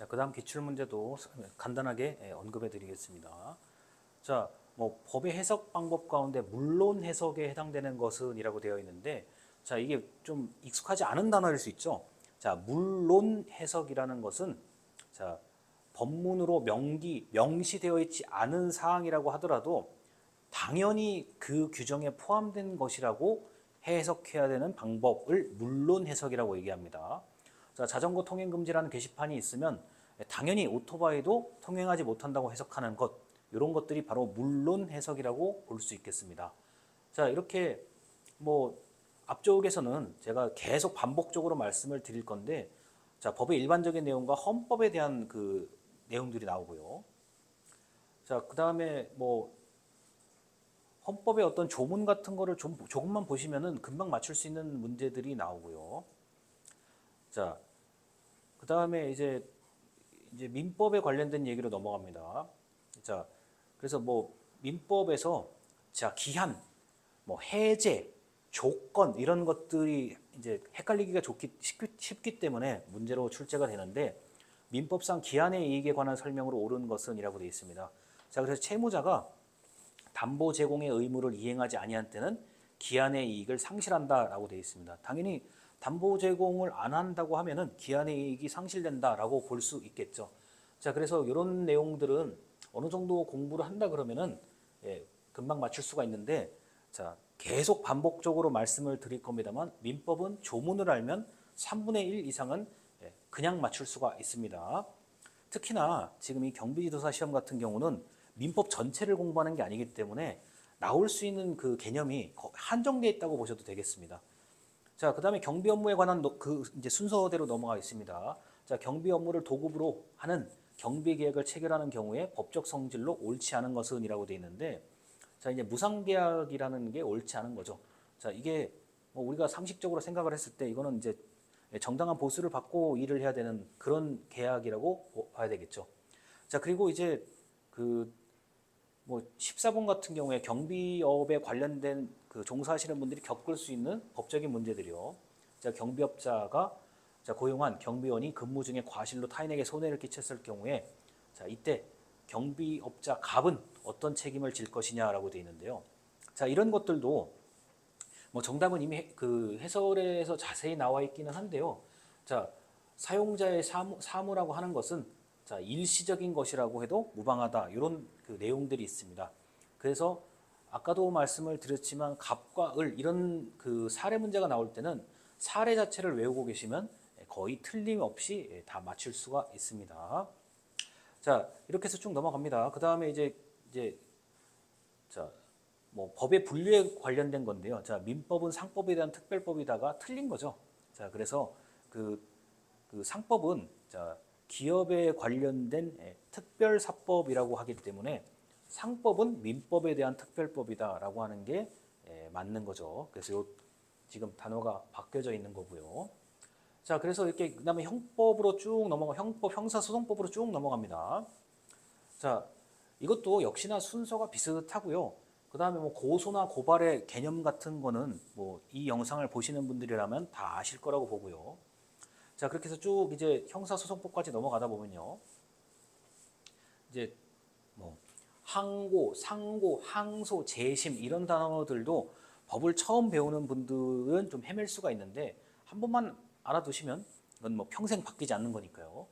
자, 그다음 기출 문제도 간단하게 언급해 드리겠습니다. 자, 뭐 법의 해석 방법 가운데 물론 해석에 해당되는 것은 이라고 되어 있는데, 자, 이게 좀 익숙하지 않은 단어일 수 있죠. 자, 물론 해석이라는 것은, 자, 법문으로 명시되어 있지 않은 사항이라고 하더라도 당연히 그 규정에 포함된 것이라고 해석해야 되는 방법을 물론 해석이라고 얘기합니다. 자, 자전거 통행 금지라는 게시판이 있으면 당연히 오토바이도 통행하지 못한다고 해석하는 것, 이런 것들이 바로 물론 해석이라고 볼 수 있겠습니다. 자, 이렇게 뭐 앞쪽에서는 제가 계속 반복적으로 말씀을 드릴 건데, 자, 법의 일반적인 내용과 헌법에 대한 그 내용들이 나오고요. 자, 그 다음에 뭐 헌법의 어떤 조문 같은 거를 조금만 보시면은 금방 맞출 수 있는 문제들이 나오고요. 자, 그 다음에 이제 민법에 관련된 얘기로 넘어갑니다. 자, 그래서 뭐 민법에서 자, 기한, 뭐 해제, 조건 이런 것들이 이제 헷갈리기가 쉽기 때문에 문제로 출제가 되는데, 민법상 기한의 이익에 관한 설명으로 옳은 것은 이라고 되어 있습니다. 자, 그래서 채무자가 담보 제공의 의무를 이행하지 아니한 때는 기한의 이익을 상실한다라고 되어 있습니다. 당연히 담보 제공을 안 한다고 하면은 기한의 이익이 상실된다라고 볼 수 있겠죠. 자, 그래서 이런 내용들은 어느 정도 공부를 한다 그러면은 금방 맞출 수가 있는데, 자, 계속 반복적으로 말씀을 드릴 겁니다만, 민법은 조문을 알면 3분의 1 이상은 그냥 맞출 수가 있습니다. 특히나 지금 이 경비지도사 시험 같은 경우는 민법 전체를 공부하는 게 아니기 때문에 나올 수 있는 그 개념이 한정되어 있다고 보셔도 되겠습니다. 자, 그다음에 경비 업무에 관한 그 이제 순서대로 넘어가 있습니다. 자, 경비 업무를 도급으로 하는 경비 계약을 체결하는 경우에 법적 성질로 옳지 않은 것은이라고 되어 있는데, 자, 이제 무상계약이라는 게 옳지 않은 거죠. 자, 이게 뭐 우리가 상식적으로 생각을 했을 때 이거는 이제 정당한 보수를 받고 일을 해야 되는 그런 계약이라고 봐야 되겠죠. 자, 그리고 이제 그 뭐 14번 같은 경우에 경비업에 관련된 그 종사하시는 분들이 겪을 수 있는 법적인 문제들이요. 자, 경비업자가 자, 고용한 경비원이 근무 중에 과실로 타인에게 손해를 끼쳤을 경우에, 자, 이때 경비업자 갑은 어떤 책임을 질 것이냐라고 되어 있는데요. 자, 이런 것들도 뭐 정답은 이미 그 해설에서 자세히 나와 있기는 한데요. 자, 사용자의 사무라고 하는 것은 자, 일시적인 것이라고 해도 무방하다, 이런 그 내용들이 있습니다. 그래서 아까도 말씀을 드렸지만 갑과 을 이런 그 사례 문제가 나올 때는 사례 자체를 외우고 계시면 거의 틀림없이 다 맞출 수가 있습니다. 자, 이렇게 해서 쭉 넘어갑니다. 그 다음에 이제 자, 뭐 법의 분류에 관련된 건데요. 자, 민법은 상법에 대한 특별법이다가 틀린 거죠. 자, 그래서 그 상법은 자, 기업에 관련된 특별사법이라고 하기 때문에 상법은 민법에 대한 특별법이다라고 하는 게 맞는 거죠. 그래서 지금 단어가 바뀌어져 있는 거고요. 자, 그래서 이렇게 그다음에 형법으로 쭉 넘어가, 형법, 형사소송법으로 쭉 넘어갑니다. 자, 이것도 역시나 순서가 비슷하고요. 그 다음에 뭐 고소나 고발의 개념 같은 거는 뭐 이 영상을 보시는 분들이라면 다 아실 거라고 보고요. 자, 그렇게 해서 쭉 이제 형사소송법까지 넘어가다 보면요. 이제 뭐 항고, 상고, 항소, 재심 이런 단어들도 법을 처음 배우는 분들은 좀 헤맬 수가 있는데, 한 번만 알아두시면 이건 뭐 평생 바뀌지 않는 거니까요.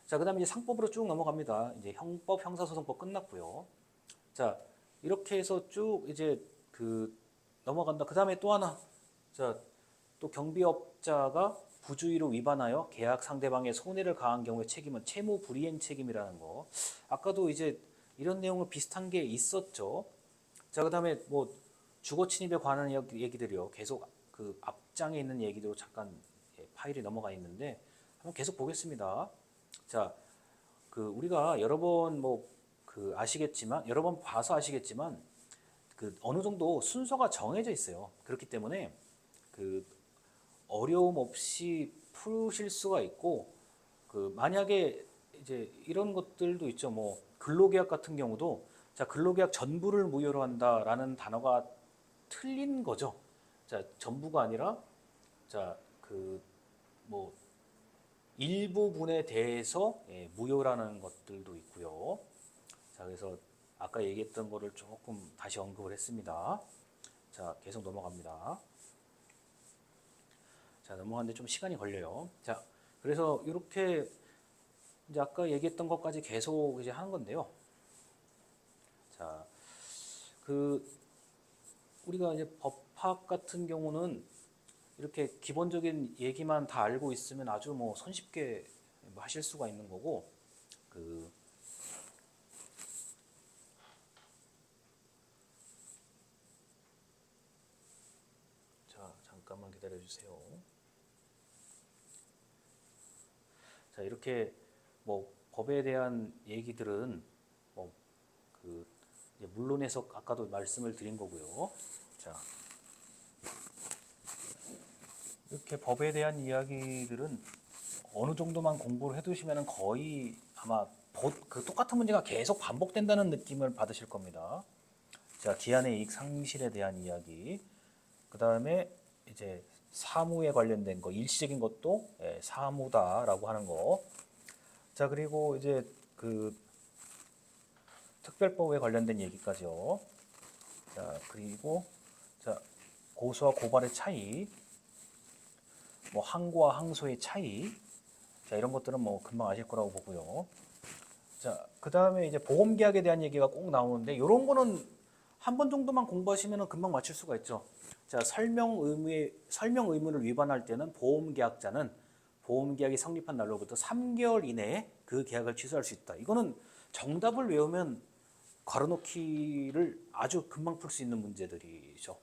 자, 그다음에 이제 상법으로 쭉 넘어갑니다. 이제 형법, 형사소송법 끝났고요. 자, 이렇게 해서 쭉 이제 그 넘어간다. 그다음에 또 하나, 자, 또 경비업자가 부주의로 위반하여 계약 상대방의 손해를 가한 경우의 책임은 채무 불이행 책임이라는 거. 아까도 이제 이런 내용을 비슷한 게 있었죠. 자, 그다음에 뭐 주거 침입에 관한 얘기들이요. 계속 그 앞장에 있는 얘기도 잠깐 파일이 넘어가 있는데 한번 계속 보겠습니다. 자, 그 우리가 여러 번 뭐 그 아시겠지만, 여러 번 봐서 아시겠지만 그 어느 정도 순서가 정해져 있어요. 그렇기 때문에 그 어려움 없이 푸실 수가 있고, 그 만약에 이제 이런 것들도 있죠. 뭐 근로계약 같은 경우도 자, 근로계약 전부를 무효로 한다라는 단어가 틀린 거죠. 자, 전부가 아니라 자, 그 뭐 일부분에 대해서 무효라는 것들도 있고요. 자, 그래서 아까 얘기했던 거를 조금 다시 언급을 했습니다. 자, 계속 넘어갑니다. 자, 넘어가는데 좀 시간이 걸려요. 자, 그래서 이렇게 이제 아까 얘기했던 것까지 계속 이제 하는 건데요. 자, 그 우리가 이제 법학 같은 경우는 이렇게 기본적인 얘기만 다 알고 있으면 아주 뭐 손쉽게 하실 수가 있는 거고, 자, 잠깐만 기다려 주세요. 자, 이렇게 뭐 법에 대한 얘기들은 뭐 물론 해석 아까도 말씀을 드린 거고요. 자, 이렇게 법에 대한 이야기들은 어느 정도만 공부를 해두시면 거의 아마 그 똑같은 문제가 계속 반복된다는 느낌을 받으실 겁니다. 자, 기한의 이익 상실에 대한 이야기, 그 다음에 이제 사무에 관련된 거, 일시적인 것도 사무다라고 하는 거. 자, 그리고 이제 그 특별법에 관련된 얘기까지요. 자, 그리고 자, 고소와 고발의 차이, 뭐 항고와 항소의 차이, 자, 이런 것들은 뭐 금방 아실 거라고 보고요. 자, 그 다음에 이제 보험계약에 대한 얘기가 꼭 나오는데 이런 거는 한 번 정도만 공부하시면 금방 맞출 수가 있죠. 자, 설명 의무를 위반할 때는 보험계약자는 보험계약이 성립한 날로부터 3개월 이내에 그 계약을 취소할 수 있다. 이거는 정답을 외우면 괄호넣기를 아주 금방 풀 수 있는 문제들이죠.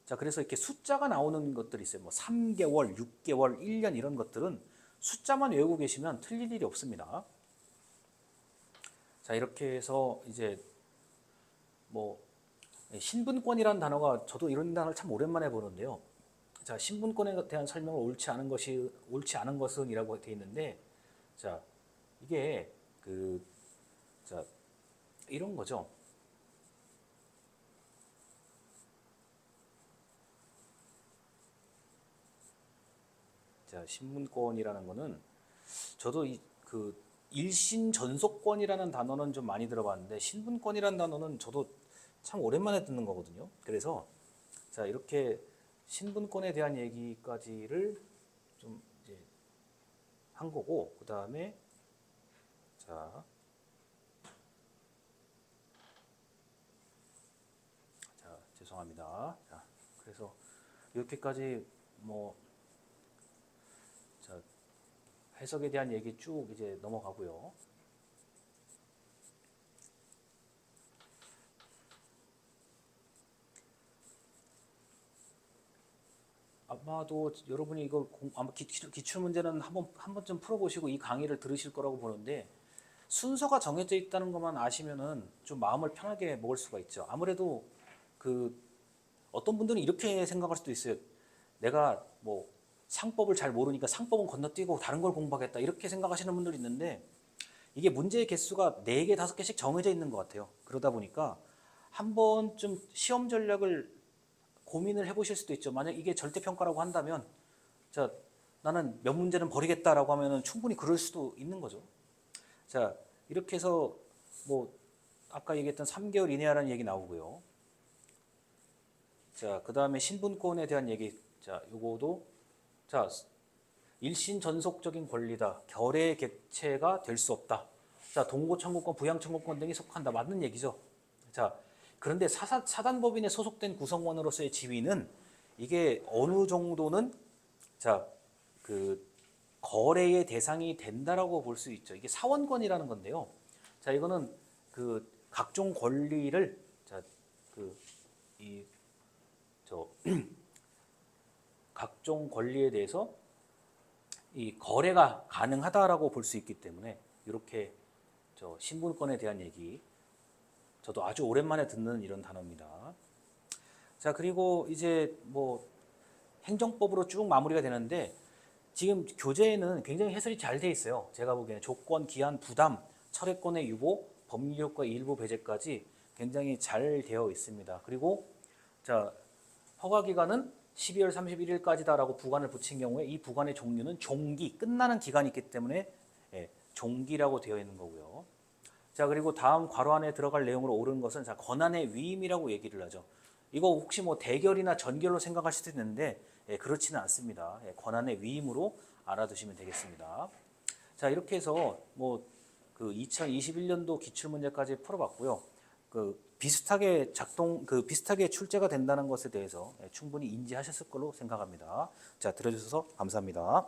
자, 그래서 이렇게 숫자가 나오는 것들이 있어요. 뭐 3개월, 6개월, 1년 이런 것들은 숫자만 외우고 계시면 틀릴 일이 없습니다. 자, 이렇게 해서 이제 뭐 신분권이라는 단어가 저도 이런 단어를 참 오랜만에 보는데요. 자, 신분권에 대한 설명을 옳지 않은 것은이라고 되어 있는데, 자, 이게 자, 이런 거죠. 자, 신분권이라는 거는 저도 일신전속권이라는 단어는 좀 많이 들어봤는데 신분권이라는 단어는 저도 참 오랜만에 듣는 거거든요. 그래서 자, 이렇게 신분권에 대한 얘기까지를 좀 이제 한 거고, 그 다음에 자, 죄송합니다. 자, 그래서 이렇게까지 뭐 자, 해석에 대한 얘기 쭉 이제 넘어가고요. 아마도 여러분이 이거 아마 기출 문제는 한 번쯤 풀어보시고 이 강의를 들으실 거라고 보는데, 순서가 정해져 있다는 것만 아시면은 좀 마음을 편하게 먹을 수가 있죠. 아무래도 어떤 분들은 이렇게 생각할 수도 있어요. 내가 뭐 상법을 잘 모르니까 상법은 건너뛰고 다른 걸 공부하겠다 이렇게 생각하시는 분들이 있는데, 이게 문제의 개수가 4개, 5개씩 정해져 있는 것 같아요. 그러다 보니까 한 번쯤 시험 전략을 고민을 해보실 수도 있죠. 만약 이게 절대평가라고 한다면, 자, 나는 몇 문제는 버리겠다라고 하면은 충분히 그럴 수도 있는 거죠. 자, 이렇게 해서 뭐 아까 얘기했던 3개월 이내라는 얘기 나오고요. 자, 그 다음에 신분권에 대한 얘기. 자, 요거도 자, 일신 전속적인 권리다. 결의 객체가 될 수 없다. 자, 동고청구권, 부양청구권 등이 속한다. 맞는 얘기죠. 자, 그런데 사단법인에 소속된 구성원으로서의 지위는 이게 어느 정도는 자, 거래의 대상이 된다라고 볼 수 있죠. 이게 사원권이라는 건데요. 자, 이거는 각종 권리를 자, 각종 권리에 대해서 이 거래가 가능하다라고 볼 수 있기 때문에 이렇게 신분권에 대한 얘기 저도 아주 오랜만에 듣는 이런 단어입니다. 자, 그리고 이제 뭐 행정법으로 쭉 마무리가 되는데 지금 교재에는 굉장히 해설이 잘 돼 있어요. 제가 보기에는 조건, 기한, 부담, 철회권의 유보, 법률효과 일부 배제까지 굉장히 잘 되어 있습니다. 그리고 자, 허가기간은 12월 31일까지다라고 부관을 붙인 경우에 이 부관의 종류는 종기, 끝나는 기간이 있기 때문에 예, 종기라고 되어 있는 거고요. 자, 그리고 다음 괄호 안에 들어갈 내용으로 옳은 것은 자, 권한의 위임이라고 얘기를 하죠. 이거 혹시 뭐 대결이나 전결로 생각할 수도 있는데 예, 그렇지는 않습니다. 예, 권한의 위임으로 알아두시면 되겠습니다. 자, 이렇게 해서 뭐 그 2021년도 기출 문제까지 풀어봤고요. 비슷하게 출제가 된다는 것에 대해서 충분히 인지하셨을 걸로 생각합니다. 자, 들어주셔서 감사합니다.